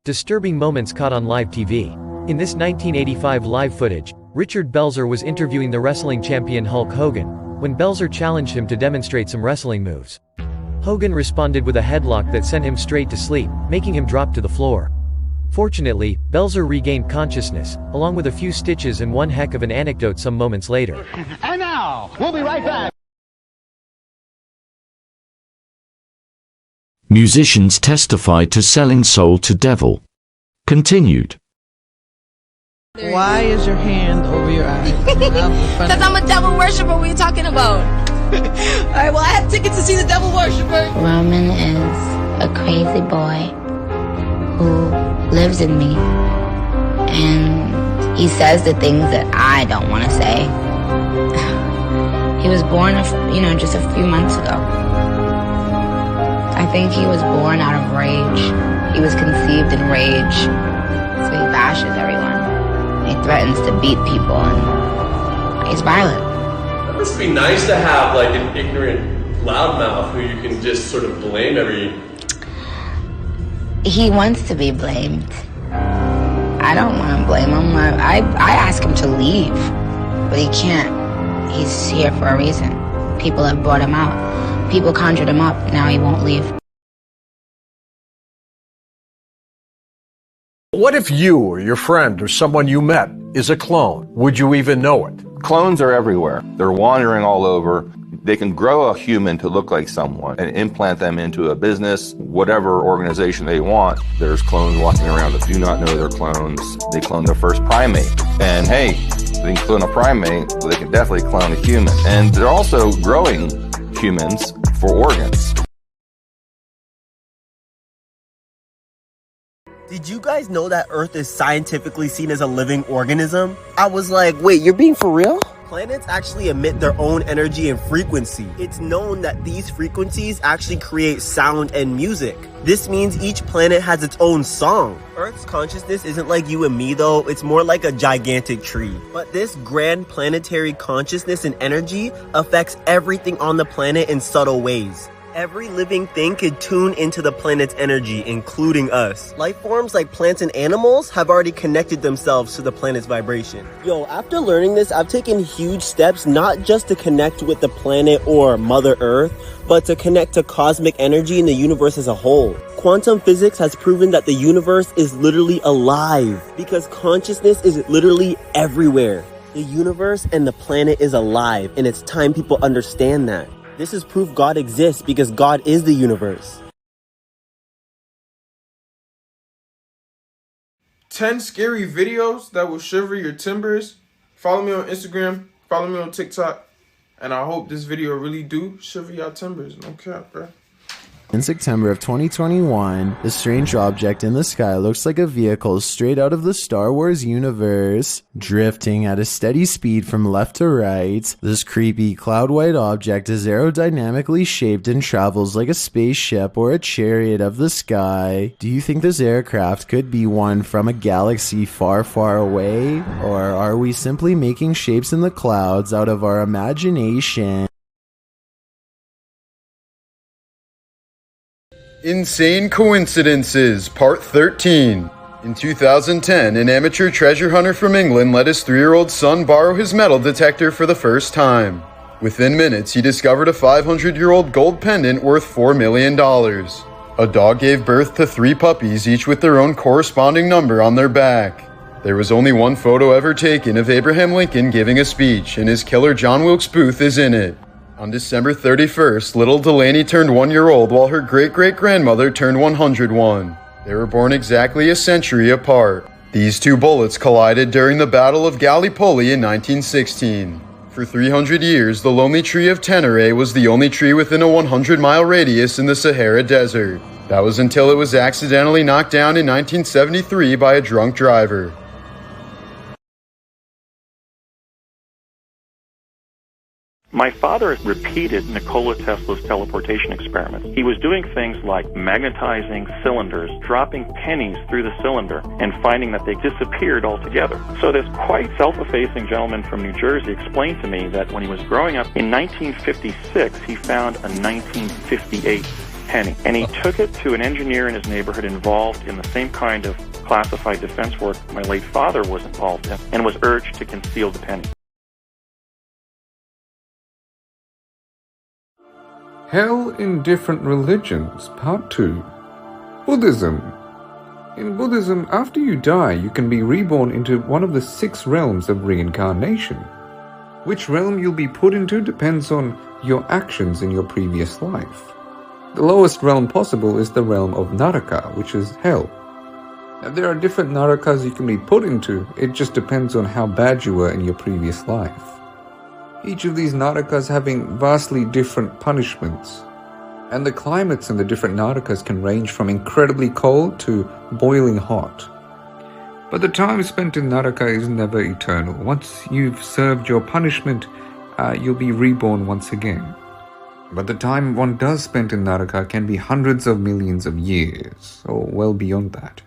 Disturbing moments caught on live TV. In this 1985 live footage, Richard Belzer was interviewing the wrestling champion Hulk Hogan, when Belzer challenged him to demonstrate some wrestling moves. Hogan responded with a headlock that sent him straight to sleep, making him drop to the floor. Fortunately, Belzer regained consciousness, along with a few stitches and one heck of an anecdote some moments later. And now, we'll be right back. Musicians testified to selling soul to devil. Continued. Why is your hand over your eye? Because I'm a devil worshiper. What are you talking about? Alright, well, I have tickets to see the devil worshiper. Roman is a crazy boy who lives in me. And he says the things that I don't want to say. He was born, just a few months ago. I think he was born out of rage. He was conceived in rage. So he bashes everyone. He threatens to beat people, and he's violent. It must be nice to have like an ignorant loudmouth who you can just sort of blame every... He wants to be blamed. I don't want to blame him. I ask him to leave, but he can't. He's here for a reason. People have brought him out. People conjured him up, now he won't leave. What if you or your friend or someone you met is a clone? Would you even know it? Clones are everywhere. They're wandering all over. They can grow a human to look like someone and implant them into a business, whatever organization they want. There's clones walking around that do not know they're clones. They clone their first primate. And hey, they can clone a primate, but they can definitely clone a human. And they're also growing humans for organs. Did you guys know that Earth is scientifically seen as a living organism? I was like, wait, you're being for real? Planets actually emit their own energy and frequency. It's known that these frequencies actually create sound and music. This means each planet has its own song. Earth's consciousness isn't like you and me though, it's more like a gigantic tree. But this grand planetary consciousness and energy affects everything on the planet in subtle ways. Every living thing could tune into the planet's energy, including us. Life forms like plants and animals have already connected themselves to the planet's vibration. Yo, after learning this, I've taken huge steps not just to connect with the planet or Mother Earth, but to connect to cosmic energy in the universe as a whole. Quantum physics has proven that the universe is literally alive because consciousness is literally everywhere. The universe and the planet is alive, and it's time people understand that. This is proof God exists because God is the universe. 10 scary videos that will shiver your timbers. Follow me on Instagram, follow me on TikTok, and I hope this video really do shiver your timbers. No cap, bro. In September of 2021, the strange object in the sky looks like a vehicle straight out of the Star Wars universe. Drifting at a steady speed from left to right, this creepy cloud-white object is aerodynamically shaped and travels like a spaceship or a chariot of the sky. Do you think this aircraft could be one from a galaxy far, far away? Or are we simply making shapes in the clouds out of our imagination? Insane Coincidences, Part 13. In 2010, an amateur treasure hunter from England let his 3-year-old son borrow his metal detector for the first time. Within minutes, he discovered a 500-year-old gold pendant worth $4 million. A dog gave birth to 3 puppies, each with their own corresponding number on their back. There was only one photo ever taken of Abraham Lincoln giving a speech, and his killer John Wilkes Booth is in it. On December 31st, little Delaney turned 1-year-old while her great-great-grandmother turned 101. They were born exactly a century apart. These 2 bullets collided during the Battle of Gallipoli in 1916. For 300 years, the lonely tree of Tenere was the only tree within a 100-mile radius in the Sahara Desert. That was until it was accidentally knocked down in 1973 by a drunk driver. My father repeated Nikola Tesla's teleportation experiments. He was doing things like magnetizing cylinders, dropping pennies through the cylinder, and finding that they disappeared altogether. So this quite self-effacing gentleman from New Jersey explained to me that when he was growing up in 1956, he found a 1958 penny. And he took it to an engineer in his neighborhood involved in the same kind of classified defense work my late father was involved in, and was urged to conceal the penny. Hell in Different Religions, Part 2. Buddhism. In Buddhism, after you die, you can be reborn into one of the 6 realms of reincarnation. Which realm you'll be put into depends on your actions in your previous life. The lowest realm possible is the realm of Naraka, which is hell. Now, there are different Narakas you can be put into, it just depends on how bad you were in your previous life. Each of these Narakas having vastly different punishments. And the climates in the different Narakas can range from incredibly cold to boiling hot. But the time spent in Naraka is never eternal. Once you've served your punishment, you'll be reborn once again. But the time one does spend in Naraka can be hundreds of millions of years, or well beyond that.